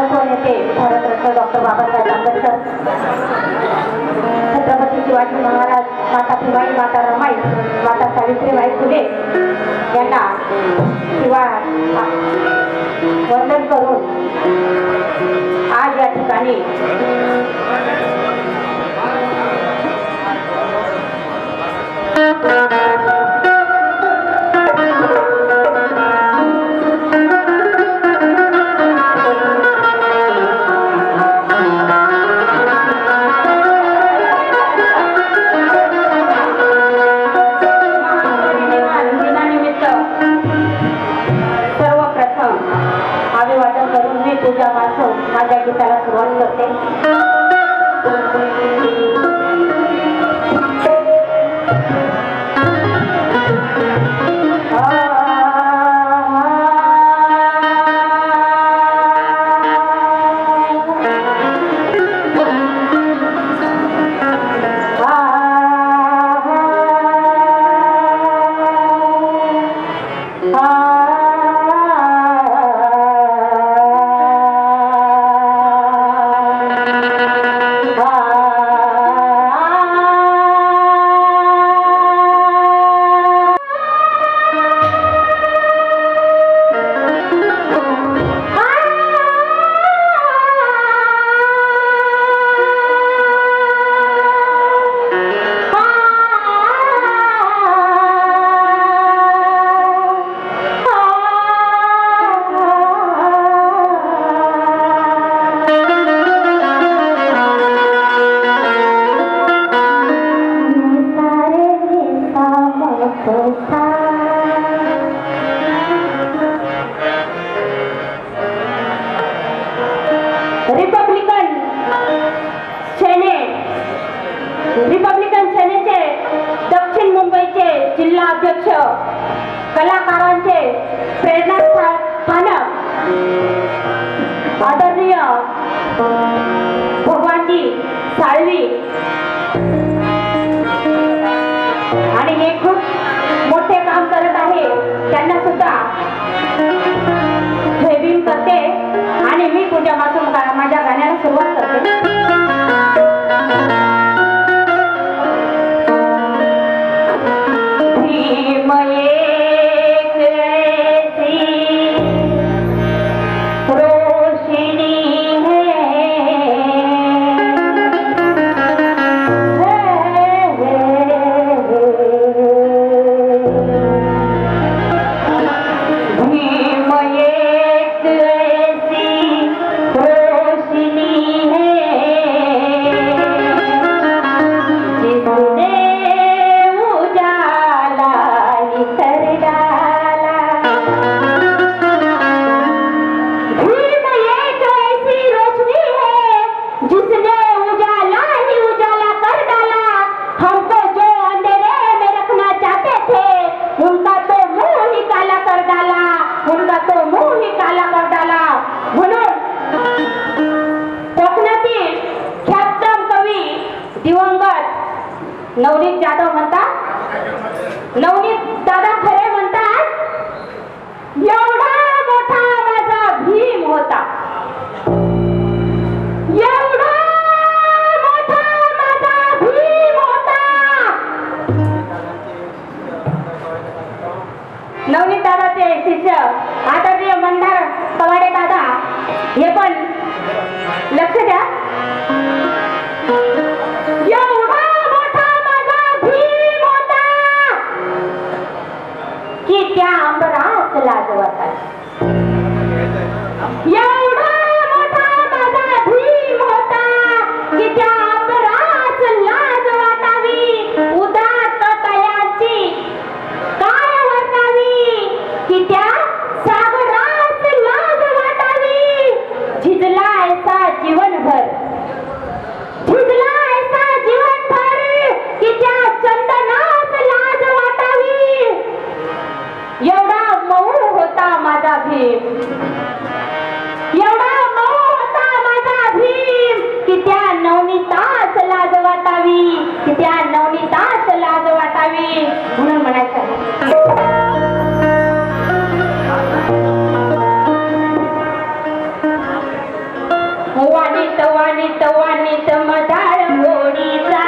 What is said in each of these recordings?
मातृत्व नेते भारतरत्न डॉक्टर बाबासाहेब आंबेडकर, छत्रपती शिवाजी महाराज, माता भीमाई, माता रमाई, माता सावित्रीबाई फुले यांना वंदन करून आज या ठिकाणी पूजा वाचून माझ्या गीताला सुरुवात करते. रिपब्लिकन सेनेचे दक्षिण मुंबईचे जिल्हा अध्यक्ष, कलाकारांचे प्रेरणास्थानक आदरणीय भगवानजी साळवी, आणि हे खूप मोठे काम करत आहे, त्यांना सुद्धा जय भीम करते. आणि मी पूजा वाचून माझ्या गाण्याला सुरुवात करते. नवनीत जाधव म्हणतात, नवनीत दादा खरे म्हणतात, एवढा मोठा माझा भीम होता, एवढा मोठा माझा भीम होता. नवनीत दादाचे शिष्य आदरणीय मंदार कवाडे दादा, हे पण लक्ष द्या. त्या अंबरास लाजवतात, एवढा मोठा माझा भीम होता की त्या अंबरास लाज वाटावी, उदात्त तयाची काय वर्तावी की त्या सागरास लाज वाटावी. झिजला ऐसा जीवनभर वाणीत वाणीत वाणीत मधाळ गोडीचा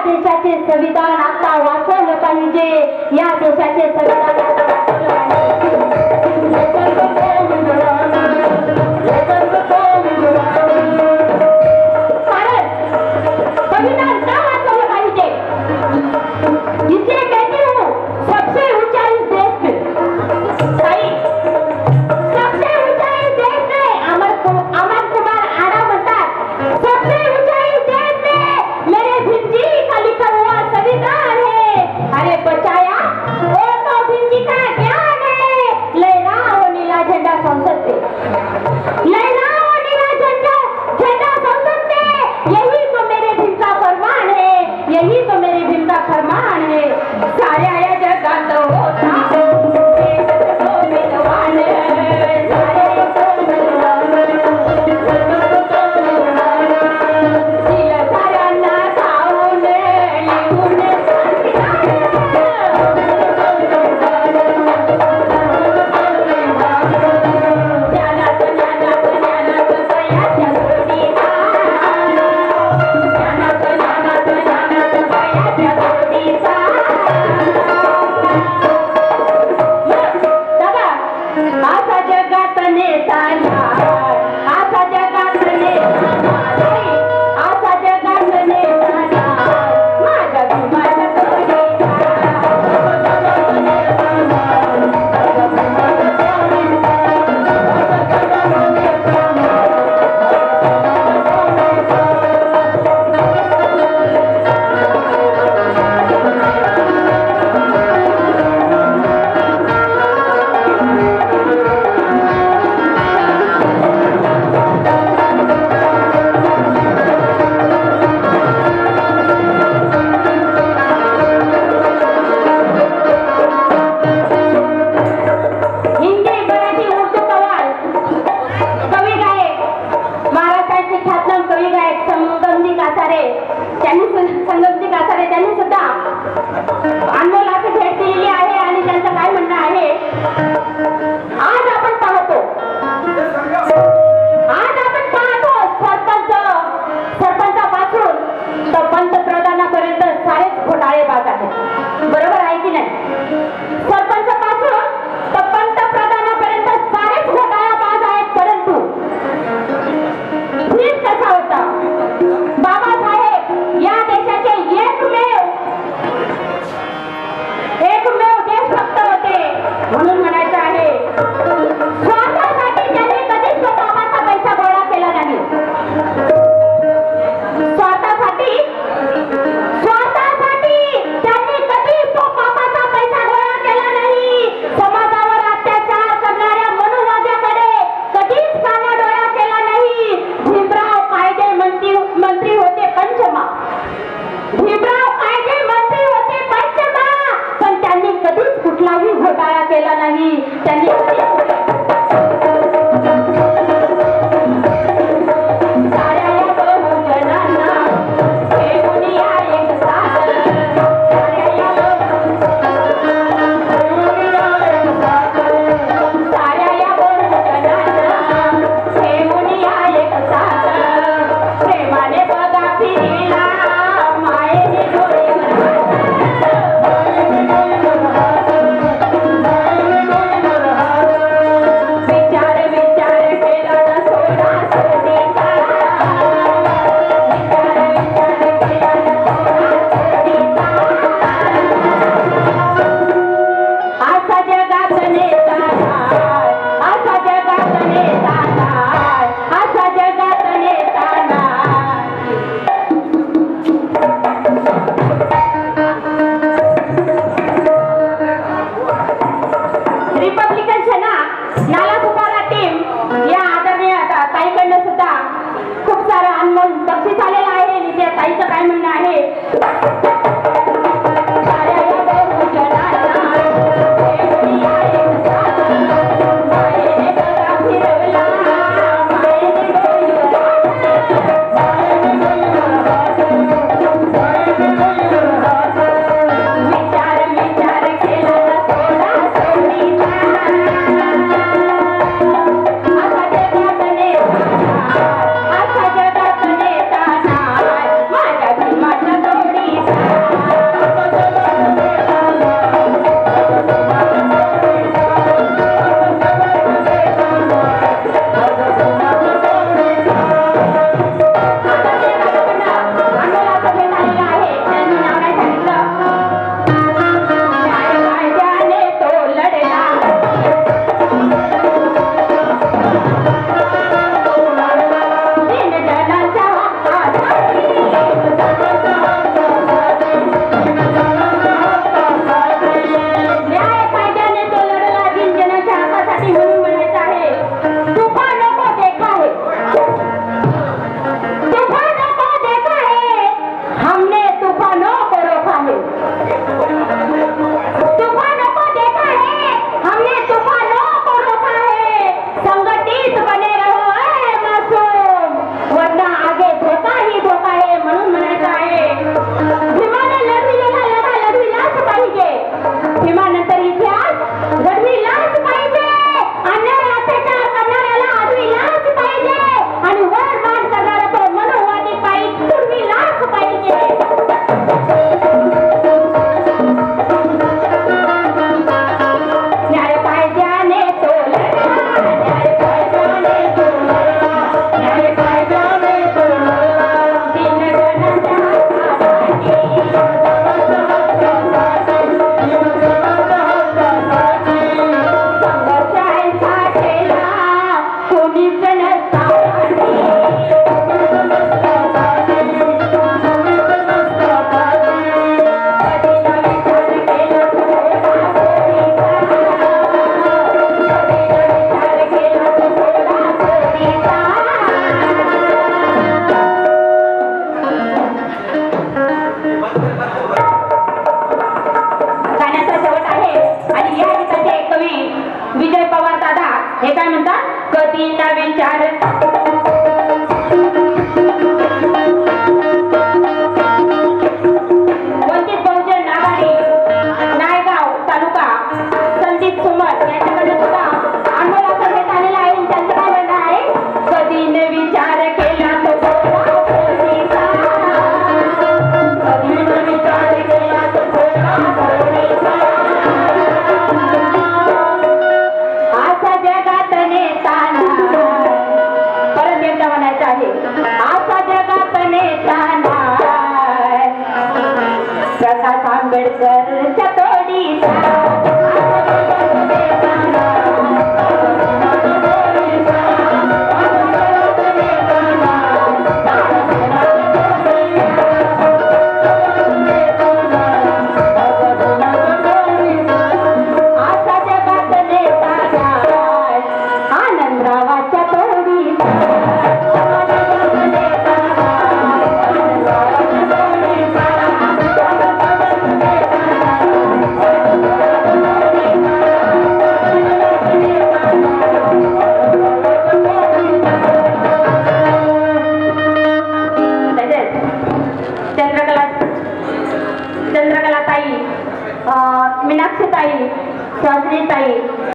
देशाचे संविधान आता वाचवलं पाहिजे. या देशाचे संविधान आता वाचवलं पाहिजे. कारण संविधान का वाचवलं पाहिजे. जिनका फरमान है साऱ्या या जगात होता एकच तो विद्वान सारे तो विद्वान दिल साऱ्यांना ठाऊन लिहून ज्ञानात ज्ञानात ज्ञानात सह्याच्या जोडीचा ज्ञानात ज्ञानात ज्ञानात सह्याच्या जोडीचा आहे तूफानों को देखा है हमने तूफानों को रोका है संगठित बने रहो ऐ मासूम वरना आगे धोका ही धोका है म्हणून म्हणायचं आहे भीमाने लढविलेला लढा लढविलाच पाहिजे भीमानंतर इतिहास घडविलाच पाहिजे अन्याय अत्याचार करणाऱ्याला आडविलाच पाहिजे आणि वर मान करणारा तो मनोवादी पायी तुडविलाच पाहिजे न्याय कायद्याने तो लढा न्याय कायद्याने तो लढा न्याय कायद्याने तो लढा दिनगणांच्या संघर्षाचा ठेला कोणीच गाण्याचा शेवट आहे आणि या गीताचे कवी विजय पवार दादा हे काय म्हणतात कधी ना विचार वंचित बहुजन आघाडी नायगाव तालुका संदीप सुमर यांच्याकडे सुद्धा आंदोलन करण्यात आलेला आहे आणि त्यांचं काय म्हणणं आहे कधी न विचार केला तो थोडा पोरीचा. कधी न विचार केला तो थोडा पोरीचा. असा जगात नेताना परत एकदा म्हणायचं आहे असा जगात नेताना प्रकाश आंबेडकरच्या तोडीचा